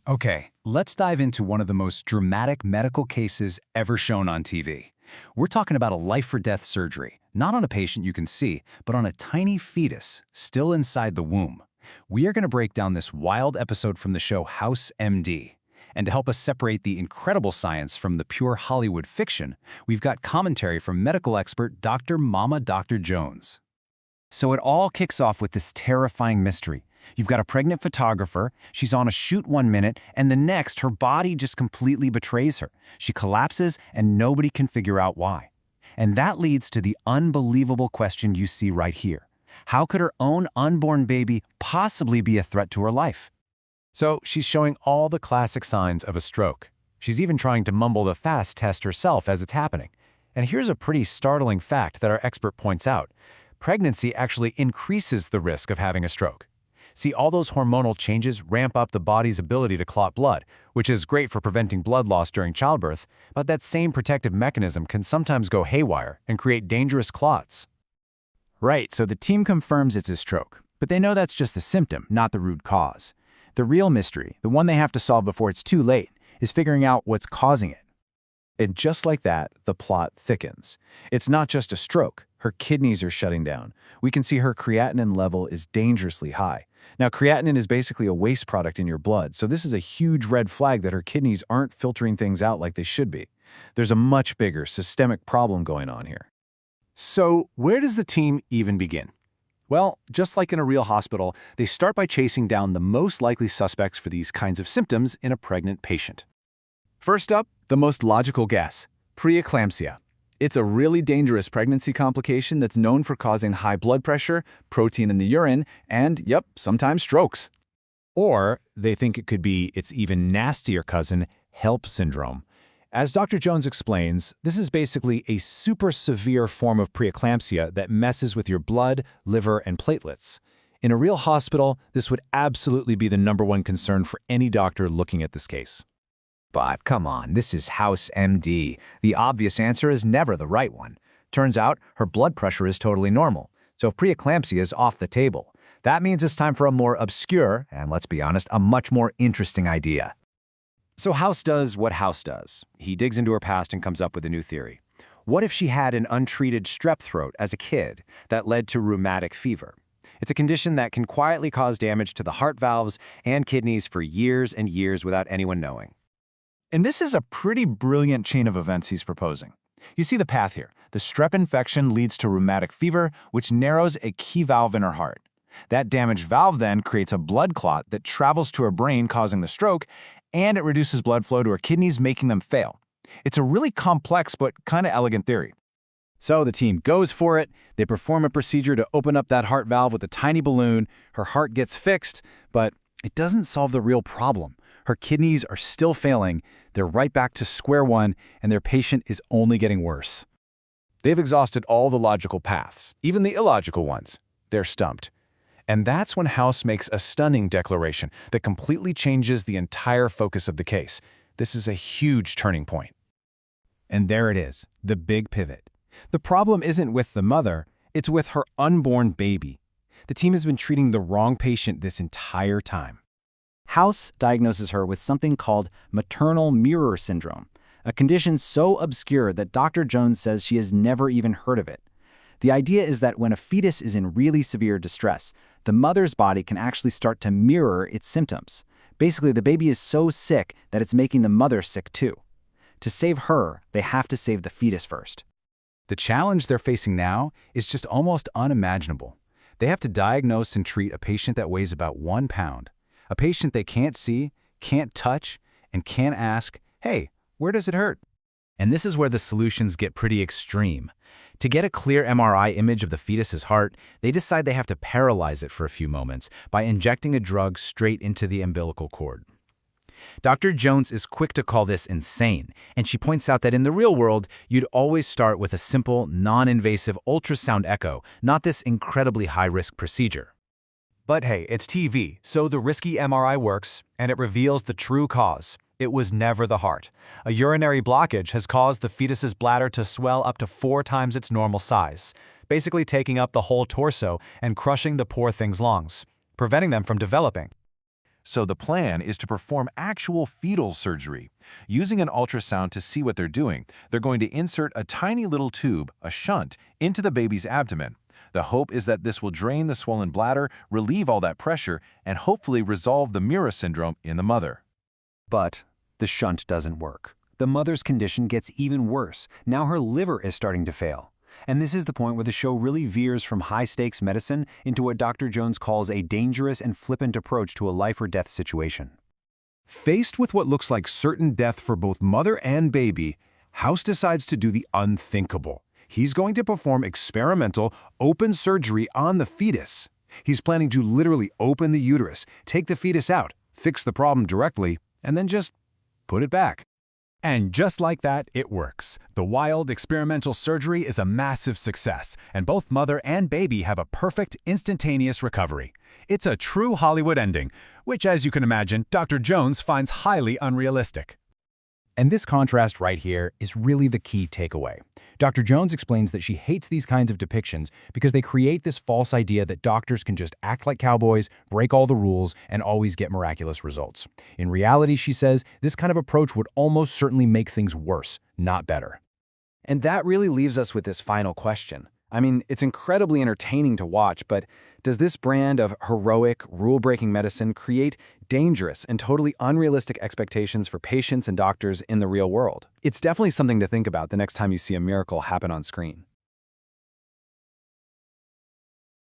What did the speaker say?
Okay, let's dive into one of the most dramatic medical cases ever shown on TV. We're talking about a life-or-death surgery, not on a patient you can see, but on a tiny fetus still inside the womb. We are going to break down this wild episode from the show House M.D. And to help us separate the incredible science from the pure Hollywood fiction, we've got commentary from medical expert Dr. Jones. So it all kicks off with this terrifying mystery. You've got a pregnant photographer, she's on a shoot 1 minute, and the next, her body just completely betrays her. She collapses, and nobody can figure out why. And that leads to the unbelievable question you see right here. How could her own unborn baby possibly be a threat to her life? So she's showing all the classic signs of a stroke. She's even trying to mumble the fast test herself as it's happening. And here's a pretty startling fact that our expert points out. Pregnancy actually increases the risk of having a stroke. See, all those hormonal changes ramp up the body's ability to clot blood, which is great for preventing blood loss during childbirth, but that same protective mechanism can sometimes go haywire and create dangerous clots. Right, so the team confirms it's a stroke, but they know that's just the symptom, not the root cause. The real mystery, the one they have to solve before it's too late, is figuring out what's causing it. And just like that, the plot thickens. It's not just a stroke. Her kidneys are shutting down. We can see her creatinine level is dangerously high. Now, creatinine is basically a waste product in your blood, so this is a huge red flag that her kidneys aren't filtering things out like they should be. There's a much bigger systemic problem going on here. So where does the team even begin? Well, just like in a real hospital, they start by chasing down the most likely suspects for these kinds of symptoms in a pregnant patient. First up, the most logical guess, preeclampsia. It's a really dangerous pregnancy complication that's known for causing high blood pressure, protein in the urine, and, yep, sometimes strokes. Or they think it could be its even nastier cousin, HELLP syndrome. As Dr. Jones explains, this is basically a super severe form of preeclampsia that messes with your blood, liver, and platelets. In a real hospital, this would absolutely be the #1 concern for any doctor looking at this case. But come on, this is House M.D. The obvious answer is never the right one. Turns out her blood pressure is totally normal, so preeclampsia is off the table. That means it's time for a more obscure, and let's be honest, a much more interesting idea. So House does what House does. He digs into her past and comes up with a new theory. What if she had an untreated strep throat as a kid that led to rheumatic fever? It's a condition that can quietly cause damage to the heart valves and kidneys for years and years without anyone knowing. And this is a pretty brilliant chain of events he's proposing. You see the path here. The strep infection leads to rheumatic fever, which narrows a key valve in her heart. That damaged valve then creates a blood clot that travels to her brain, causing the stroke, and it reduces blood flow to her kidneys, making them fail. It's a really complex but kind of elegant theory. So the team goes for it. They perform a procedure to open up that heart valve with a tiny balloon. Her heart gets fixed, but it doesn't solve the real problem. Her kidneys are still failing, they're right back to square one, and their patient is only getting worse. They've exhausted all the logical paths, even the illogical ones. They're stumped. And that's when House makes a stunning declaration that completely changes the entire focus of the case. This is a huge turning point. And there it is, the big pivot. The problem isn't with the mother, it's with her unborn baby. The team has been treating the wrong patient this entire time. House diagnoses her with something called maternal mirror syndrome, a condition so obscure that Dr. Jones says she has never even heard of it. The idea is that when a fetus is in really severe distress, the mother's body can actually start to mirror its symptoms. Basically, the baby is so sick that it's making the mother sick too. To save her, they have to save the fetus first. The challenge they're facing now is just almost unimaginable. They have to diagnose and treat a patient that weighs about 1 pound. A patient they can't see, can't touch, and can't ask, hey, where does it hurt? And this is where the solutions get pretty extreme. To get a clear MRI image of the fetus's heart, they decide they have to paralyze it for a few moments by injecting a drug straight into the umbilical cord. Dr. Jones is quick to call this insane, and she points out that in the real world, you'd always start with a simple, non-invasive ultrasound echo, not this incredibly high-risk procedure. But hey, it's TV, so the risky MRI works, and it reveals the true cause. It was never the heart. A urinary blockage has caused the fetus's bladder to swell up to 4 times its normal size, basically taking up the whole torso and crushing the poor thing's lungs, preventing them from developing. So the plan is to perform actual fetal surgery. Using an ultrasound to see what they're doing, they're going to insert a tiny little tube, a shunt, into the baby's abdomen. The hope is that this will drain the swollen bladder, relieve all that pressure, and hopefully resolve the Mura syndrome in the mother. But the shunt doesn't work. The mother's condition gets even worse. Now her liver is starting to fail. And this is the point where the show really veers from high-stakes medicine into what Dr. Jones calls a dangerous and flippant approach to a life-or-death situation. Faced with what looks like certain death for both mother and baby, House decides to do the unthinkable. He's going to perform experimental, open surgery on the fetus. He's planning to literally open the uterus, take the fetus out, fix the problem directly, and then just put it back. And just like that, it works. The wild experimental surgery is a massive success, and both mother and baby have a perfect, instantaneous recovery. It's a true Hollywood ending, which, as you can imagine, Dr. Jones finds highly unrealistic. And this contrast right here is really the key takeaway. Dr. Jones explains that she hates these kinds of depictions because they create this false idea that doctors can just act like cowboys, break all the rules, and always get miraculous results. In reality, she says, this kind of approach would almost certainly make things worse, not better. And that really leaves us with this final question. I mean, it's incredibly entertaining to watch, but does this brand of heroic, rule-breaking medicine create dangerous and totally unrealistic expectations for patients and doctors in the real world? It's definitely something to think about the next time you see a miracle happen on screen.